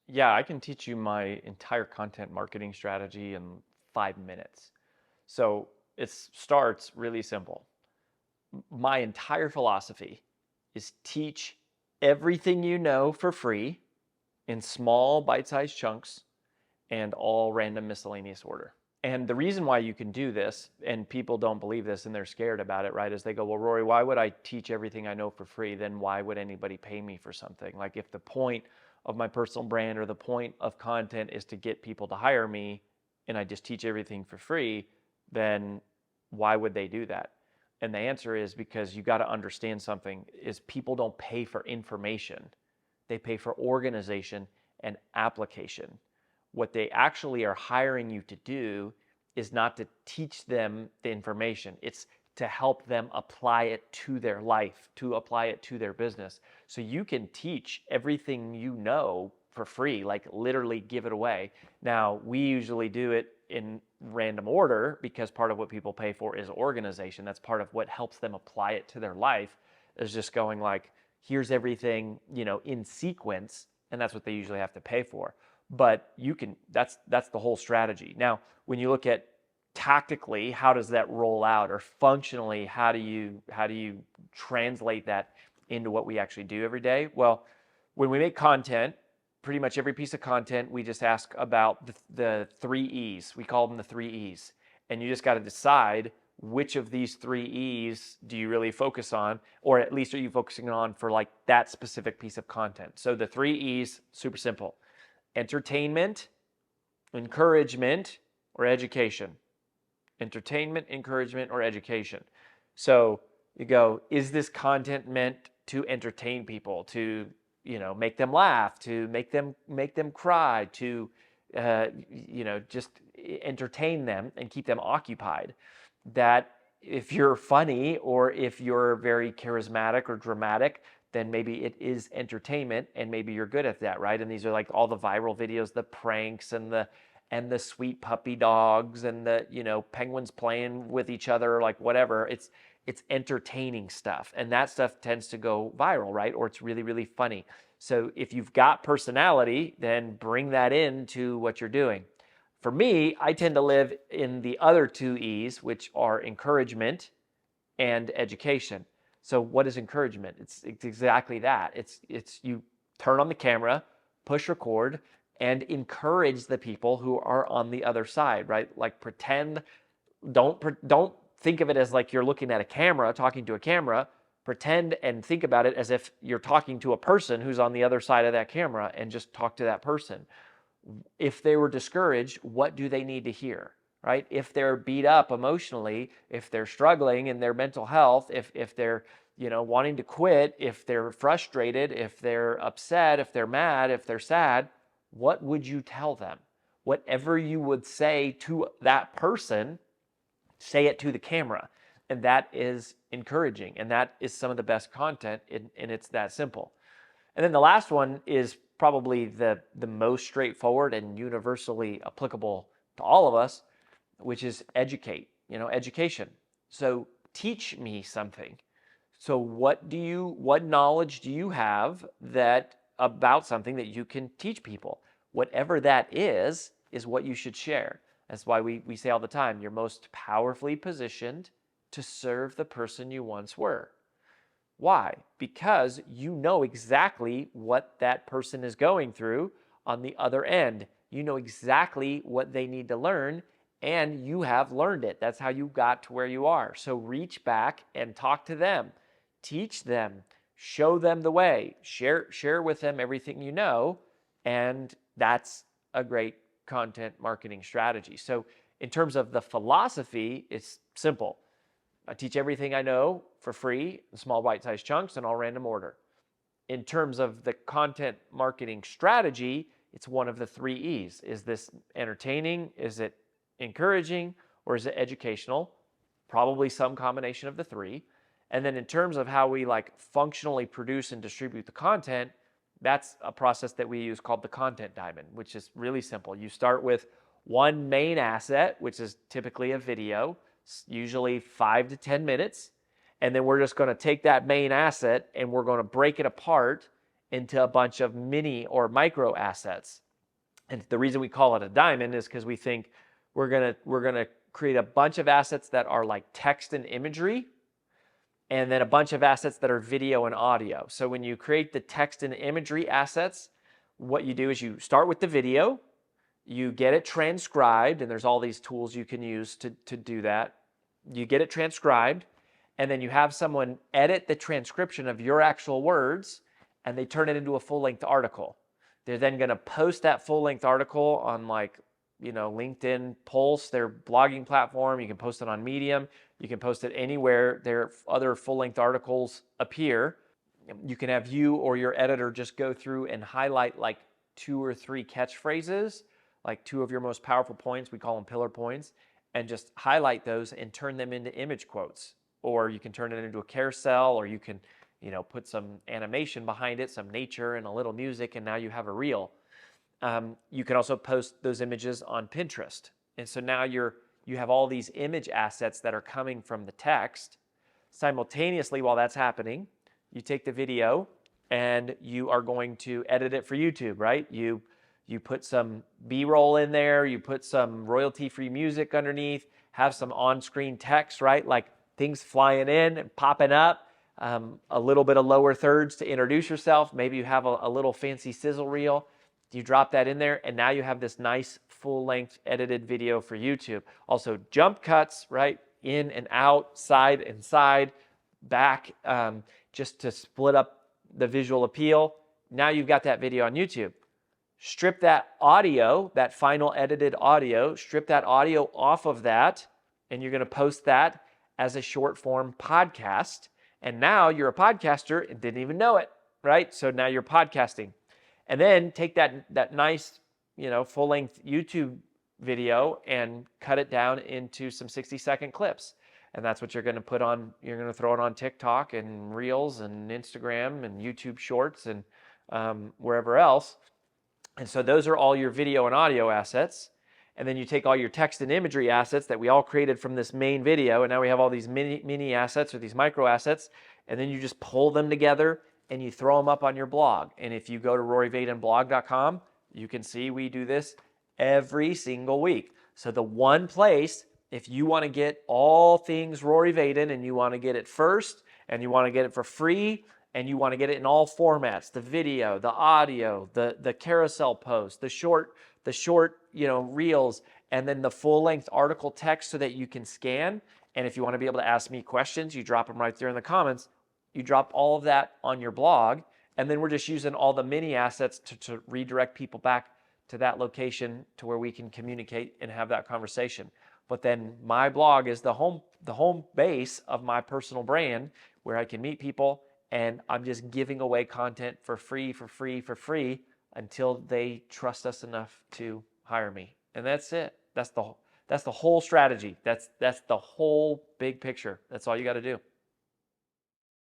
Yeah, I can teach you my entire content marketing strategy in 5 minutes. So it starts really simple. My entire philosophy is teach everything you know for free in small bite-sized chunks and all random miscellaneous order. And the reason why you can do this, and people don't believe this and they're scared about it, right, is they go, well, Rory, why would I teach everything I know for free? Then why would anybody pay me for something? Like if the point of my personal brand or the point of content is to get people to hire me and I just teach everything for free, then why would they do that? And the answer is because you got to understand something is people don't pay for information. They pay for organization and application. What they actually are hiring you to do is not to teach them the information. It's to help them apply it to their life, to apply it to their business. So you can teach everything you know for free, like literally give it away. Now, we usually do it in random order because part of what people pay for is organization. That's part of what helps them apply it to their life, is just going like, here's everything, in sequence, and that's what they usually have to pay for. But you can, that's the whole strategy. Now, when you look at tactically, how does that roll out, or functionally, how do you translate that into what we actually do every day? Well, when we make content, pretty much every piece of content, we just ask about the 3 E's. We call them the 3 E's. And you just got to decide which of these 3 E's do you really focus on, or at least are you focusing on for like that specific piece of content. So the 3 E's, super simple: entertainment, encouragement, or education. Entertainment, encouragement, or education. So you go, is this content meant to entertain people, to make them laugh, to make them cry, to just entertain them and keep them occupied? That if you're funny or if you're very charismatic or dramatic, then maybe it is entertainment and maybe you're good at that, right? And these are like all the viral videos, the pranks and the sweet puppy dogs and the penguins playing with each other, like whatever. It's entertaining stuff, and that stuff tends to go viral, right? Or it's really, really funny. So if you've got personality, then bring that into what you're doing. For me, I tend to live in the other 2 E's, which are encouragement and education. So what is encouragement? It's exactly that. It's you turn on the camera, push record, and encourage the people who are on the other side, right? Like pretend, don't think of it as like you're looking at a camera, talking to a camera. Pretend and think about it as if you're talking to a person who's on the other side of that camera, and just talk to that person. If they were discouraged, what do they need to hear, right? If they're beat up emotionally, if they're struggling in their mental health, if they're wanting to quit, if they're frustrated, if they're upset, if they're mad, if they're sad, what would you tell them? Whatever you would say to that person, say it to the camera. And that is encouraging. And that is some of the best content, and it's that simple. And then the last one is probably the most straightforward and universally applicable to all of us, which is education. So teach me something. So what knowledge do you have that about something that you can teach people? Whatever that is what you should share. That's why we say all the time, you're most powerfully positioned to serve the person you once were. Why? Because you know exactly what that person is going through on the other end. You know exactly what they need to learn, and you have learned it. That's how you got to where you are. So reach back and talk to them. Teach them. Show them the way. Share with them everything you know, and that's a great content marketing strategy. So in terms of the philosophy, it's simple. I teach everything I know for free in small bite-sized chunks and all random order. In terms of the content marketing strategy, it's one of the 3 E's. Is this entertaining? Is it encouraging? Or is it educational? Probably some combination of the three. And then in terms of how we like functionally produce and distribute the content, that's a process that we use called the content diamond, which is really simple. You start with one main asset, which is typically a video, usually 5 to 10 minutes. And then we're just going to take that main asset and we're going to break it apart into a bunch of mini or micro assets. And the reason we call it a diamond is because we think we're gonna create a bunch of assets that are like text and imagery, and then a bunch of assets that are video and audio. So when you create the text and imagery assets, what you do is you start with the video, you get it transcribed, and there's all these tools you can use to do that. You get it transcribed, and then you have someone edit the transcription of your actual words, and they turn it into a full-length article. They're then going to post that full-length article on, like, LinkedIn, Pulse, their blogging platform. You can post it on Medium. You can post it anywhere their other full-length articles appear. You can have you or your editor just go through and highlight like 2 or 3 catchphrases, like 2 of your most powerful points. We call them pillar points, and just highlight those and turn them into image quotes. Or you can turn it into a carousel, or you can, put some animation behind it, some nature and a little music, and now you have a reel. You can also post those images on Pinterest. And so now you have all these image assets that are coming from the text. Simultaneously, while that's happening, you take the video and you are going to edit it for YouTube, right? You put some B-roll in there, you put some royalty-free music underneath, have some on-screen text, right? Like things flying in and popping up, a little bit of lower thirds to introduce yourself. Maybe you have a little fancy sizzle reel. You drop that in there, and now you have this nice full-length edited video for YouTube. Also, jump cuts, right? In and out, side and side, back, just to split up the visual appeal. Now you've got that video on YouTube. Strip that audio, that final edited audio, strip that audio off of that, and you're going to post that as a short form podcast. And now you're a podcaster and didn't even know it, right? So now you're podcasting. And then take that nice, full-length YouTube video and cut it down into some 60-second clips. And that's what you're going to put on. You're going to throw it on TikTok and Reels and Instagram and YouTube Shorts and wherever else. And so those are all your video and audio assets. And then you take all your text and imagery assets that we all created from this main video. And now we have all these mini assets or these micro assets. And then you just pull them together and you throw them up on your blog. And if you go to roryvadenblog.com, you can see we do this every single week. So the one place, if you want to get all things Rory Vaden and you want to get it first and you want to get it for free and you want to get it in all formats, the video, the audio, the carousel post, the short, reels, and then the full-length article text so that you can scan. And if you want to be able to ask me questions, you drop them right there in the comments. You drop all of that on your blog, and then we're just using all the mini assets to redirect people back to that location to where we can communicate and have that conversation. But then my blog is the home base of my personal brand where I can meet people, and I'm just giving away content for free until they trust us enough to hire me. And that's it. That's the whole strategy. That's the whole big picture. That's all you got to do.